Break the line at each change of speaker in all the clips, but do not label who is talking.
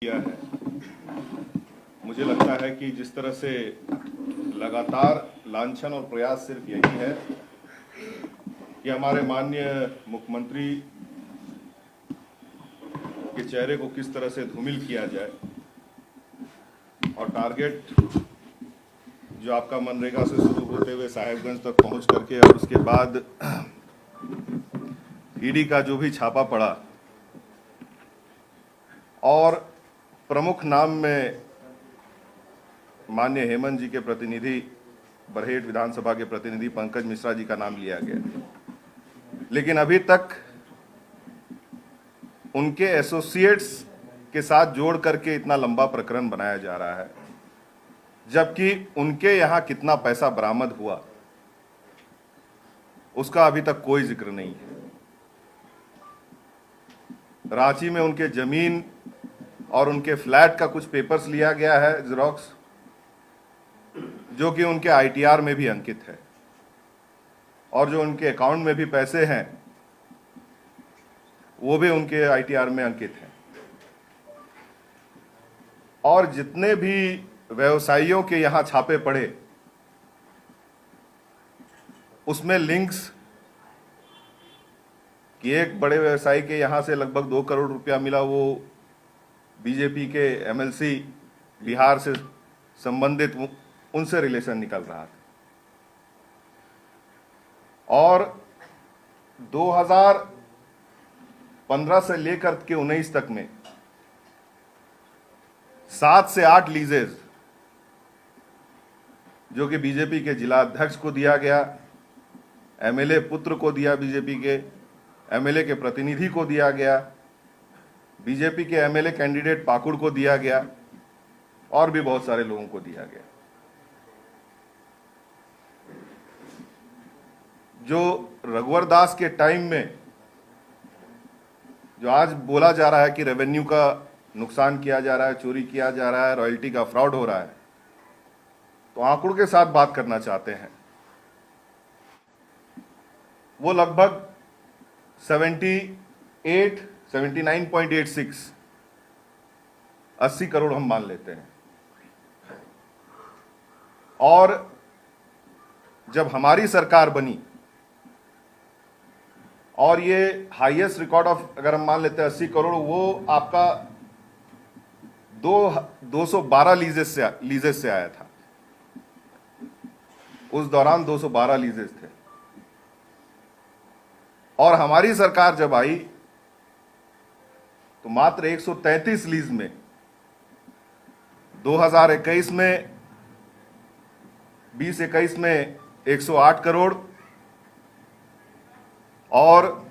किया है। मुझे लगता है कि जिस तरह से लगातार लांछन और प्रयास सिर्फ यही है कि हमारे माननीय मुख्यमंत्री के चेहरे को किस तरह से धूमिल किया जाए, और टारगेट जो आपका मनरेगा से शुरू होते हुए साहेबगंज तक पहुंच करके और उसके बाद ईडी का जो भी छापा पड़ा और प्रमुख नाम में माननीय हेमंत जी के प्रतिनिधि, बरहेट विधानसभा के प्रतिनिधि पंकज मिश्रा जी का नाम लिया गया, लेकिन अभी तक उनके एसोसिएट्स के साथ जोड़ करके इतना लंबा प्रकरण बनाया जा रहा है, जबकि उनके यहां कितना पैसा बरामद हुआ उसका अभी तक कोई जिक्र नहीं है। रांची में उनके जमीन और उनके फ्लैट का कुछ पेपर्स लिया गया है, जेरोक्स, जो कि उनके आईटीआर में भी अंकित है, और जो उनके अकाउंट में भी पैसे हैं वो भी उनके आईटीआर में अंकित हैं। और जितने भी व्यवसायियों के यहां छापे पड़े उसमें लिंक्स कि एक बड़े व्यवसायी के यहां से लगभग 2 करोड़ रुपया मिला, वो बीजेपी के एमएलसी बिहार से संबंधित उनसे रिलेशन निकल रहा था। और 2015 से लेकर के 19 तक में 7 से 8 लीजेज जो कि बीजेपी के जिला अध्यक्ष को दिया गया, एमएलए पुत्र को दिया, बीजेपी के एमएलए के प्रतिनिधि को दिया गया, बीजेपी के एमएलए कैंडिडेट पाकुड़ को दिया गया, और भी बहुत सारे लोगों को दिया गया। जो रघुवर दास के टाइम में जो आज बोला जा रहा है कि रेवेन्यू का नुकसान किया जा रहा है, चोरी किया जा रहा है, रॉयल्टी का फ्रॉड हो रहा है, तो आंकड़ों के साथ बात करना चाहते हैं। वो लगभग 79.86 80 करोड़ हम मान लेते हैं। और जब हमारी सरकार बनी और ये हाईएस्ट रिकॉर्ड ऑफ, अगर हम मान लेते हैं 80 करोड़, वो आपका 212 लीजेस से आया था। उस दौरान 212 लीजेस थे। और हमारी सरकार जब आई तो मात्र 133 लीज में 2021 में 20-21 में 108 करोड़ और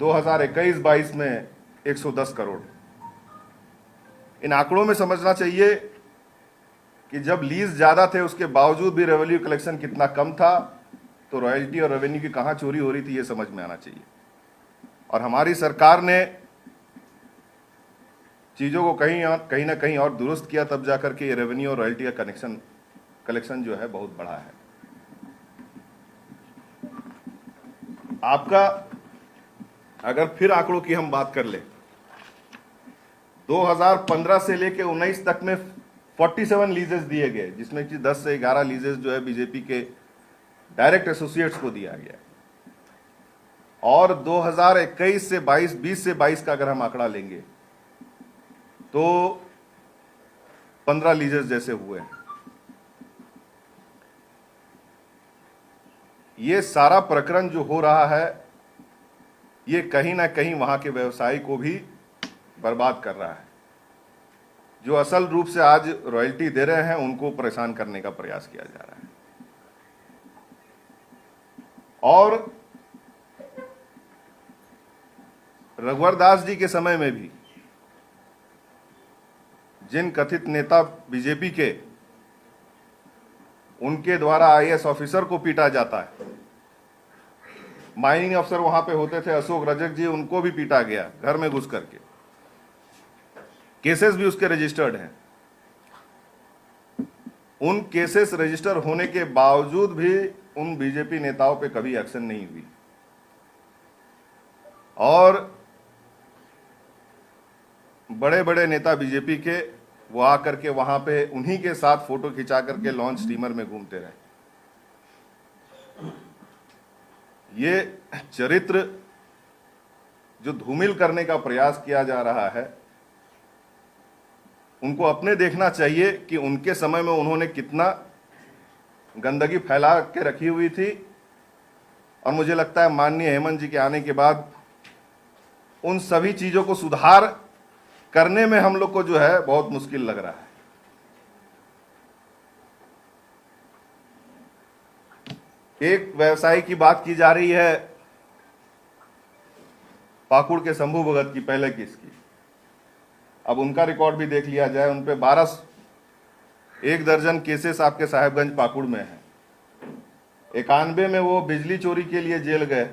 2021-22 में 110 करोड़। इन आंकड़ों में समझना चाहिए कि जब लीज ज्यादा थे उसके बावजूद भी रेवेन्यू कलेक्शन कितना कम था, तो रॉयल्टी और रेवेन्यू की कहां चोरी हो रही थी ये समझ में आना चाहिए। और हमारी सरकार ने चीजों को कहीं ना कहीं और दुरुस्त किया, तब जाकर के ये रेवेन्यू और रॉयल्टी का कलेक्शन जो है बहुत बड़ा है। आपका अगर फिर आंकड़ों की हम बात कर ले, 2015 से लेके 19 तक में 47 लीजेस दिए गए, जिसमें कि 10 से 11 लीजेस जो है बीजेपी के डायरेक्ट एसोसिएट्स को दिया गया। और 2021 से 22, 20 से 22 का अगर हम आंकड़ा लेंगे तो 15 लीजेस जैसे हुए हैं। ये सारा प्रकरण जो हो रहा है ये कहीं ना कहीं वहां के व्यवसायी को भी बर्बाद कर रहा है। जो असल रूप से आज रॉयल्टी दे रहे हैं उनको परेशान करने का प्रयास किया जा रहा है। और रघुवर दास जी के समय में भी जिन कथित नेता बीजेपी के, उनके द्वारा आईएएस ऑफिसर को पीटा जाता है। माइनिंग अफसर वहां पे होते थे, अशोक रजक जी, उनको भी पीटा गया घर में घुस करके। केसेस भी उसके रजिस्टर्ड हैं। उन केसेस रजिस्टर होने के बावजूद भी उन बीजेपी नेताओं पे कभी एक्शन नहीं हुई। और बड़े बड़े नेता बीजेपी के वो आकर के वहां पे उन्हीं के साथ फोटो खिंचा करके लॉन्च स्टीमर में घूमते रहे। ये चरित्र जो धूमिल करने का प्रयास किया जा रहा है, उनको अपने देखना चाहिए कि उनके समय में उन्होंने कितना गंदगी फैला के रखी हुई थी, और मुझे लगता है माननीय हेमंत जी के आने के बाद उन सभी चीजों को सुधार करने में हम लोग को जो है बहुत मुश्किल लग रहा है। एक व्यवसायी की बात की जा रही है, पाकुड़ के शंभू भगत की, पहले केस की। अब उनका रिकॉर्ड भी देख लिया जाए। उन पे 1 दर्जन केसेस आपके साहेबगंज पाकुड़ में है। 91 में वो बिजली चोरी के लिए जेल गए,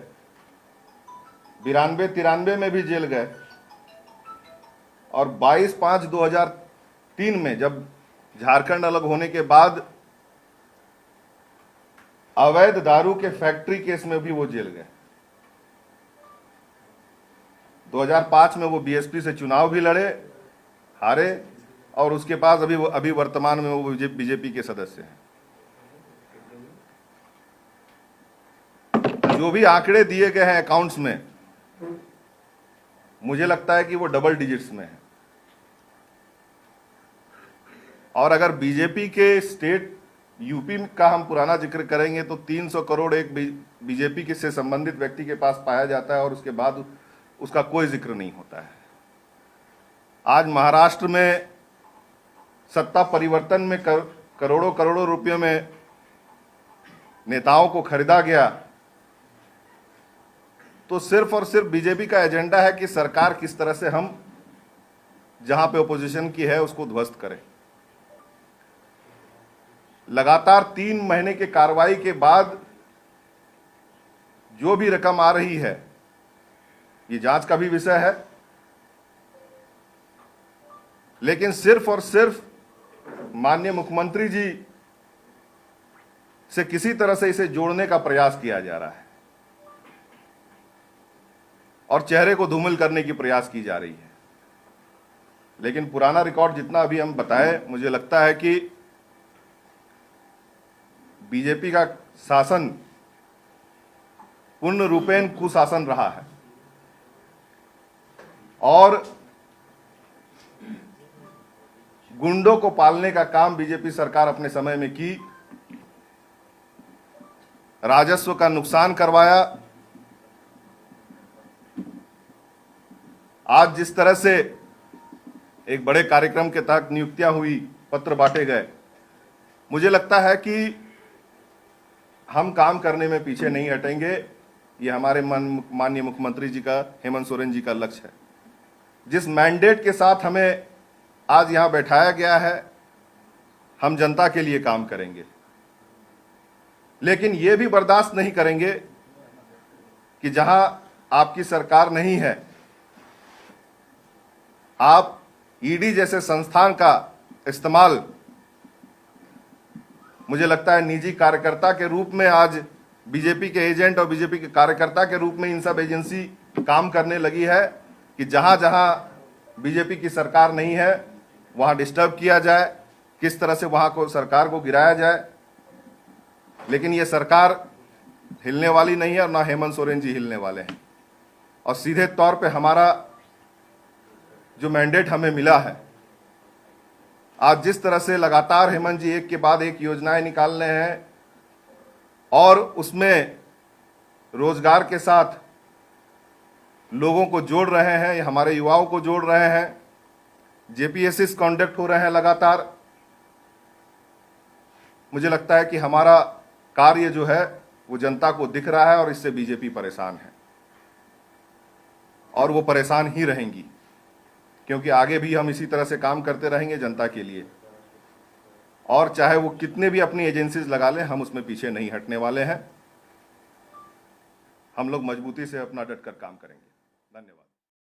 92-93 में भी जेल गए, और 22/5/2003 में जब झारखंड अलग होने के बाद अवैध दारू के फैक्ट्री केस में भी वो जेल गए। 2005 में वो बीएसपी से चुनाव भी लड़े, हारे, और उसके पास अभी वर्तमान में वो बीजेपी के सदस्य हैं। जो भी आंकड़े दिए गए हैं अकाउंट्स में, मुझे लगता है कि वो डबल डिजिट्स में है। और अगर बीजेपी के स्टेट यूपी का हम पुराना जिक्र करेंगे तो 300 करोड़ एक बीजेपी के से संबंधित व्यक्ति के पास पाया जाता है, और उसके बाद उसका कोई जिक्र नहीं होता है। आज महाराष्ट्र में सत्ता परिवर्तन में करोड़ों करोड़ों रुपयों में नेताओं को खरीदा गया, तो सिर्फ और सिर्फ बीजेपी का एजेंडा है कि सरकार किस तरह से हम जहां पे ओपोजिशन की है उसको ध्वस्त करें। लगातार 3 महीने के कार्रवाई के बाद जो भी रकम आ रही है, ये जांच का भी विषय है, लेकिन सिर्फ और सिर्फ माननीय मुख्यमंत्री जी से किसी तरह से इसे जोड़ने का प्रयास किया जा रहा है और चेहरे को धूमिल करने की प्रयास की जा रही है। लेकिन पुराना रिकॉर्ड जितना अभी हम बताए, मुझे लगता है कि बीजेपी का शासन पूर्ण रूपेण कुशासन रहा है, और गुंडों को पालने का काम बीजेपी सरकार अपने समय में की, राजस्व का नुकसान करवाया। आज जिस तरह से एक बड़े कार्यक्रम के तहत नियुक्तियां हुई, पत्र बांटे गए, मुझे लगता है कि हम काम करने में पीछे नहीं हटेंगे। ये हमारे माननीय मुख्यमंत्री जी का, हेमंत सोरेन जी का लक्ष्य है। जिस मैंडेट के साथ हमें आज यहां बैठाया गया है, हम जनता के लिए काम करेंगे, लेकिन ये भी बर्दाश्त नहीं करेंगे कि जहां आपकी सरकार नहीं है, आप ईडी जैसे संस्थान का इस्तेमाल, मुझे लगता है निजी कार्यकर्ता के रूप में आज बीजेपी के एजेंट और बीजेपी के कार्यकर्ता के रूप में इन सब एजेंसी काम करने लगी है कि जहां जहां बीजेपी की सरकार नहीं है वहां डिस्टर्ब किया जाए, किस तरह से वहां को सरकार को गिराया जाए। लेकिन ये सरकार हिलने वाली नहीं है और ना हेमंत सोरेन जी हिलने वाले हैं। और सीधे तौर पे हमारा जो मैंडेट हमें मिला है, आज जिस तरह से लगातार हेमंत जी एक के बाद एक योजनाएं निकाल रहे हैं और उसमें रोजगार के साथ लोगों को जोड़ रहे हैं, हमारे युवाओं को जोड़ रहे हैं, जेपीएससी कॉन्डक्ट हो रहे हैं लगातार, मुझे लगता है कि हमारा कार्य जो है वो जनता को दिख रहा है और इससे बीजेपी परेशान है और वो परेशान ही रहेंगी, क्योंकि आगे भी हम इसी तरह से काम करते रहेंगे जनता के लिए। और चाहे वो कितने भी अपनी एजेंसीज लगा लें, हम उसमें पीछे नहीं हटने वाले हैं। हम लोग मजबूती से अपना डट कर काम करेंगे। धन्यवाद।